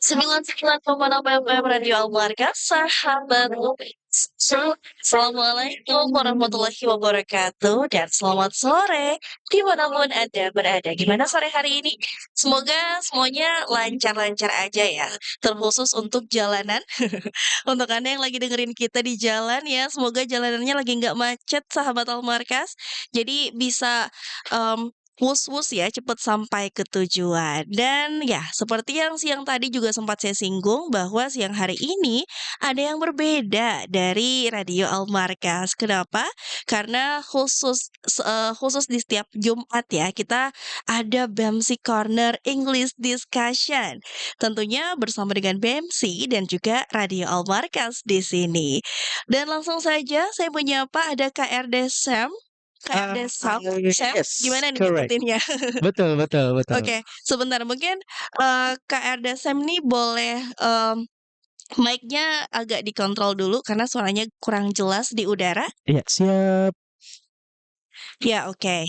99,6 FM Radio Almarka, sahabat UPIS. Assalamualaikum warahmatullahi wabarakatuh dan selamat sore dimanapun Anda berada. Gimana sore hari ini? Semoga semuanya lancar-lancar aja ya, terkhusus untuk jalanan. Untuk Anda yang lagi dengerin kita di jalan ya, semoga jalanannya lagi nggak macet sahabat Almarkas. Jadi bisa wus-wus ya, cepet sampai ke tujuan. Dan ya, seperti yang siang tadi juga sempat saya singgung bahwa siang hari ini ada yang berbeda dari Radio Almarkas. Kenapa? Karena khusus di setiap Jumat ya, kita ada BEMSI Corner English Discussion. Tentunya bersama dengan BEMSI dan juga Radio Almarkas di sini. Dan langsung saja saya menyapa ada KRD Sam. KRD Sam, Sam, Yes, gimana nih correct. nyebutinnya? Betul betul betul. Oke, sebentar mungkin KRD Sam nih boleh mic-nya agak dikontrol dulu karena suaranya kurang jelas di udara. Iya, siap. Ya, oke.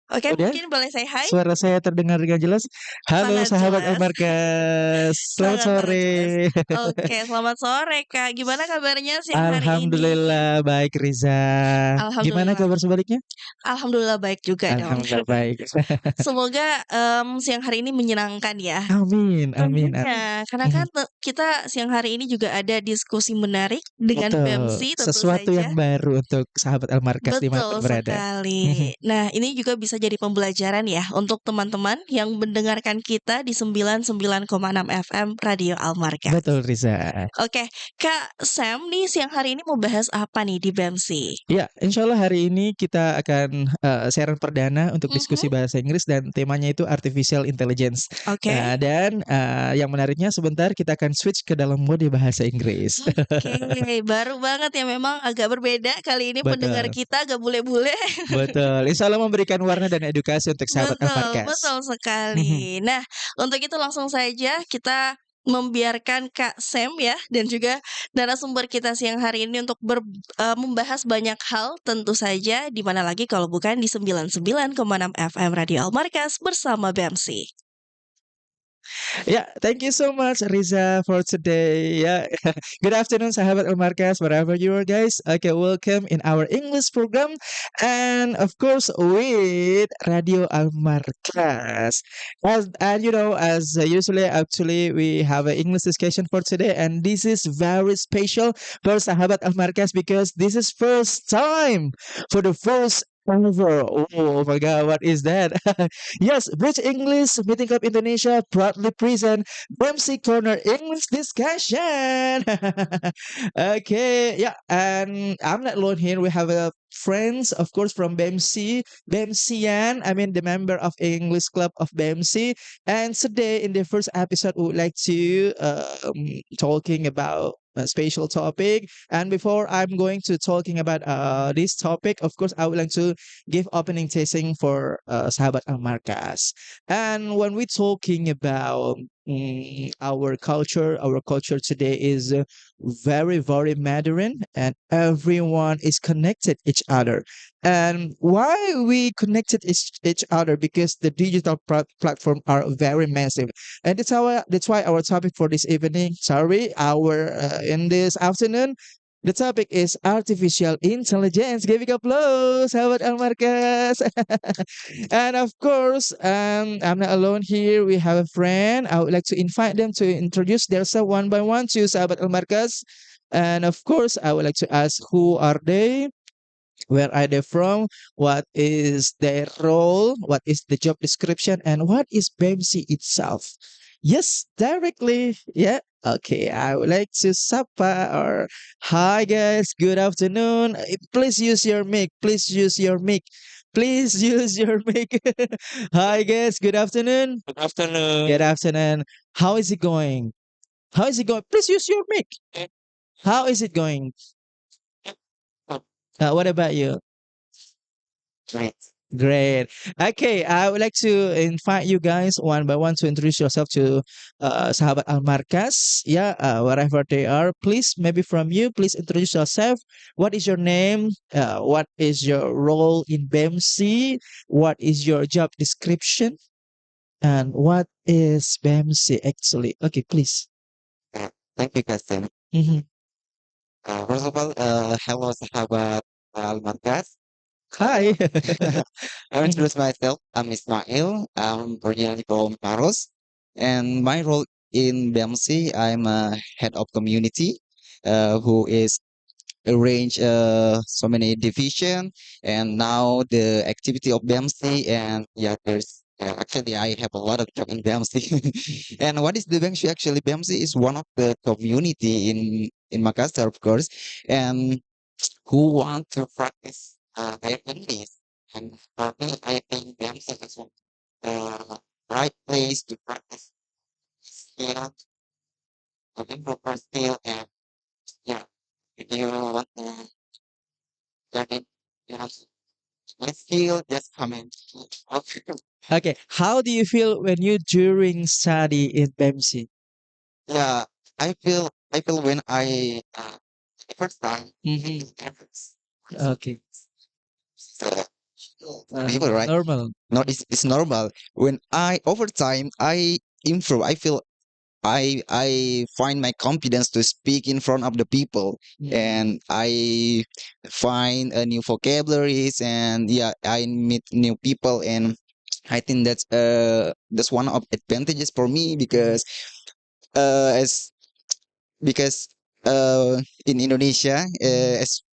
Oke, Udah? mungkin boleh say hi? Suara saya terdengar dengan jelas? Halo Sangat sahabat jelas. Almarkas, selamat Sangat jelas. sore. Oke, selamat sore Kak. Gimana kabarnya siang hari ini? Alhamdulillah baik Riza. Gimana Alhamdulillah. kabar sebaliknya? Alhamdulillah baik juga dong. Alhamdulillah baik. Semoga siang hari ini menyenangkan ya. Amin amin amin. Tentunya, karena kan Mhm. kita siang hari ini juga ada diskusi menarik dengan Betul, BEMSI tentu sesuatu saja. yang baru untuk sahabat Almarkas dimanapun Betul berada. sekali. Nah, ini juga bisa jadi pembelajaran ya untuk teman-teman yang mendengarkan kita di 99,6 FM Radio Almarkas. Betul Riza. Oke, Kak Sam nih siang hari ini mau bahas apa nih di BEMSI? Ya, insya Allah hari ini kita akan siaran perdana untuk Mhm, diskusi bahasa Inggris dan temanya itu artificial intelligence. oke. Dan yang menariknya sebentar kita akan switch ke dalam mode bahasa Inggris. Oke, baru banget ya memang agak berbeda kali ini pendengar Betul, kita agak bule-bule. betul. Insya Allah memberikan warna dan edukasi untuk sahabat Betul, Almarkas. betul sekali. Nah, untuk itu langsung saja kita membiarkan Kak Sam ya dan juga narasumber kita siang hari ini untuk membahas banyak hal tentu saja di mana lagi kalau bukan di 99,6 FM Radio Almarkas bersama BMC. Yeah, thank you so much, Riza, for today. Yeah, good afternoon, sahabat Almarkas, wherever you are, guys. Okay, welcome in our English program, and of course with Radio Almarkas. And you know, as usually, actually, we have an English discussion for today, and this is very special for sahabat Almarkas because this is first time for the first ever. Oh my God, what is that? Yes, Bridge English Meeting Up Indonesia proudly present BMC Corner English Discussion. Okay, yeah, and I'm not alone here. We have friends, of course, from BMC, BMCian, I mean the member of English Club of BMC. And today, in the first episode, we would like to talking about a special topic. And before I'm going to talking about this topic, of course, I would like to give opening tasting for Sahabat Almarkas. And when we're talking about our culture today is very, very modern, and everyone is connected each other. And why we connected each other? Because the digital platform are very massive, and that's why our topic for this evening, sorry, our in this afternoon, the topic is artificial intelligence. Giving applause, Sahabat Almarkas. And of course, I'm not alone here. We have a friend. I would like to invite them to introduce themselves one by one to Sahabat Almarkas. And of course, I would like to ask who are they? Where are they from? What is their role? What is the job description? And what is BEMSI itself? Yes, directly. Yeah. Okay. I would like to Sapa or hi guys. Good afternoon. Please use your mic. Please use your mic. Please use your mic. Hi guys. Good afternoon. Good afternoon. Good afternoon. How is it going? How is it going? Please use your mic. How is it going? What about you? Great. Great. Okay, I would like to invite you guys one by one to introduce yourself to Sahabat Almarkas. Yeah, wherever they are, please, maybe from you, please introduce yourself. What is your name? What is your role in BEMC? What is your job description? And what is BEMC actually? Okay, please. Thank you, Kasim. Mhm. First of all, hello sahabat Almarkas. Hi. I introduce myself. I'm Ismail. I'm originally from Paros, and my role in BMC, I'm a head of community, who is arrange so many division, and now the activity of BMC, and yeah, there's actually I have a lot of job in BMC. And what is the BMC? Actually, BMC is one of the community in Makassar, of course, and who want to practice their English. And for me, I think BMC is the right place to practice skill, to improve our skill, and yeah, if you want to learn it, you know, let's skill, just comment. Okay. Okay, how do you feel when you during study in BMC? Yeah, I feel when I the first time Mhm. efforts. Okay. So people, right? Normal. No, it's normal. When I over time I improve, I feel I find my confidence to speak in front of the people, and I find new vocabularies, and yeah, I meet new people, and I think that's one of advantages for me because as because in Indonesia, as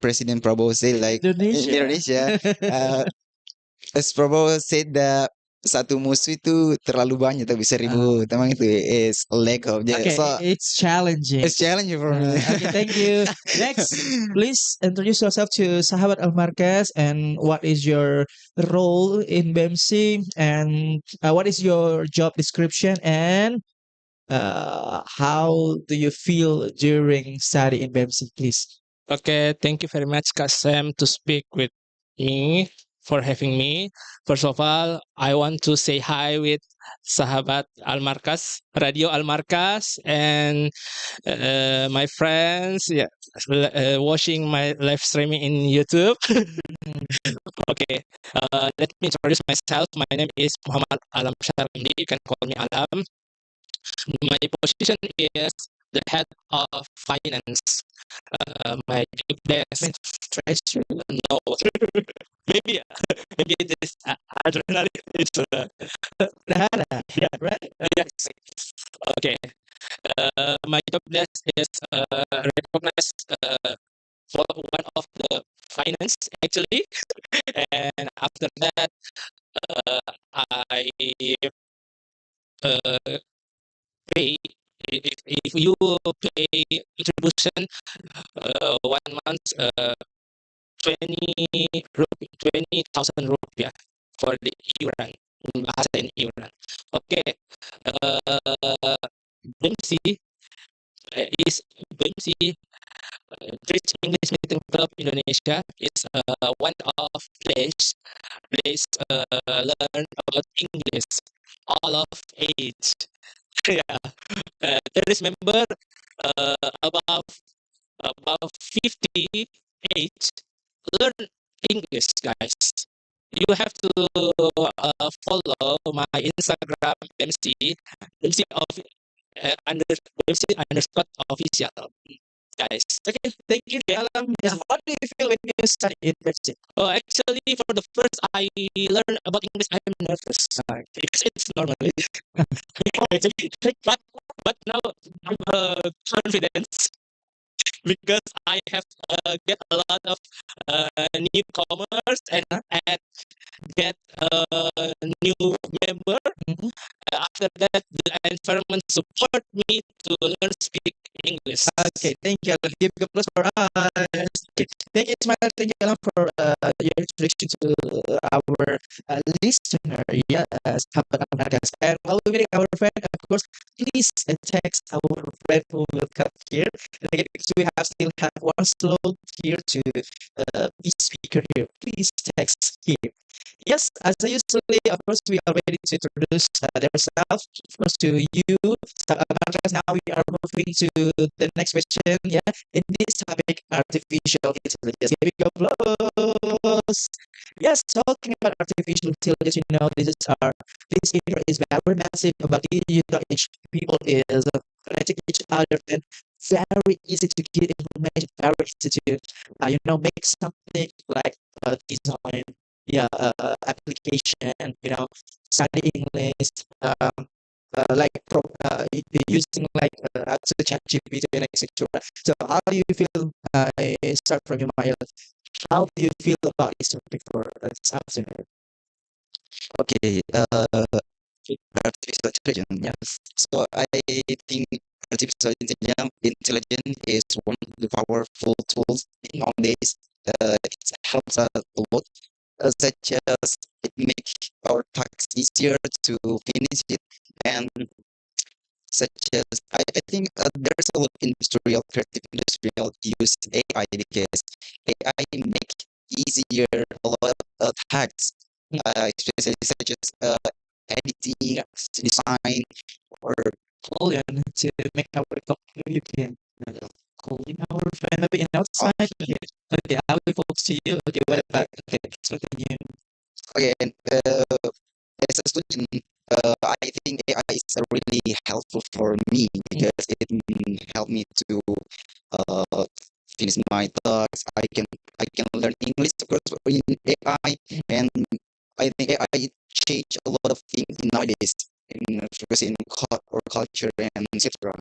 President Prabowo said, like in Indonesia. Indonesia, uh, as Prabowo said that satu musuh itu terlalu banyak tapi seribu teman itu is a lack of. Yeah, Okay, so it's challenging. it's challenging for me. Okay, thank you. Next, please introduce yourself to Sahabat Almarkas and what is your role in BMC and what is your job description and how do you feel during study in BMC, please? Okay, thank you very much, Kak Sam, to speak with me for having me. First of all, I want to say hi with Sahabat Almarkas, Radio Almarkas, and my friends, yeah, watching my live streaming in YouTube. Okay, let me introduce myself. My name is Muhammad Alam Syarindi. You can call me Alam. My position is the head of finance. My job desk treasure. No, maybe maybe it is adrenaline. It's yeah, right. Yes. Okay. My job desk is recognized for one of the finance actually, and after that, I uh, pay. If you pay contribution 1 month 20,000 rupiah for the iuran, bahasa in iuran. Okay, BEMSI is BEMSI Bridge English Meeting Club Indonesia is one of place learn about English all of age. Yeah, there is member above 50 age learn English, guys. You have to follow my Instagram MC of under MC underscore official, guys. Okay, thank you, Alam. Yeah, what do you feel when you study in BMC? Oh, actually, for the first I learn about English, I'm nervous because it's normal. but now I'm confident because I have get a lot of newcomers and get new member. Mhm. After that, the environment support me to learn speak English. Okay, thank you. Alan. Give a applause for us. Okay. Thank you, Ismail. Thank you, Alan, for your introduction to our listener. Yeah, Sahabat Almarkas. And while we're waiting our friend, of course, please text our friend who will come here. And again, because we have still have one slot here to be speaker here. Please text here. Yes, as I usually, of course, we are ready to introduce themselves. Of course, to you, Marcus. Now we are moving to the next question. Yeah, in this topic, artificial intelligence. Here we go, close. Yes, talking about artificial intelligence, this is our this area is very massive, but you know, each people is connecting each other, then very easy to get information, very easy to make something like design, application, study English, like using like actually ChatGPT and etc. So how do you feel? Start from your mind. How do you feel about this topic for this afternoon? Okay, artificial intelligence. Yeah. So I think artificial intelligence is one of the powerful tools nowadays. It helps us a lot, such as it makes our tasks easier to finish it, and such as I think there's a lot of industrial, creative industrial use AI because AI make easier a lot of tasks, especially such as editing, design, or Call in to make our communication. Call in our friend maybe in outside. Okay, okay, I will talk to you. Okay, what about okay? So can you? okay. And as a student, I think AI is really helpful for me because it help me to uh, finish my tasks. I can learn English of course in AI, and I think AI change a lot of things nowadays, in especially in culture and etc.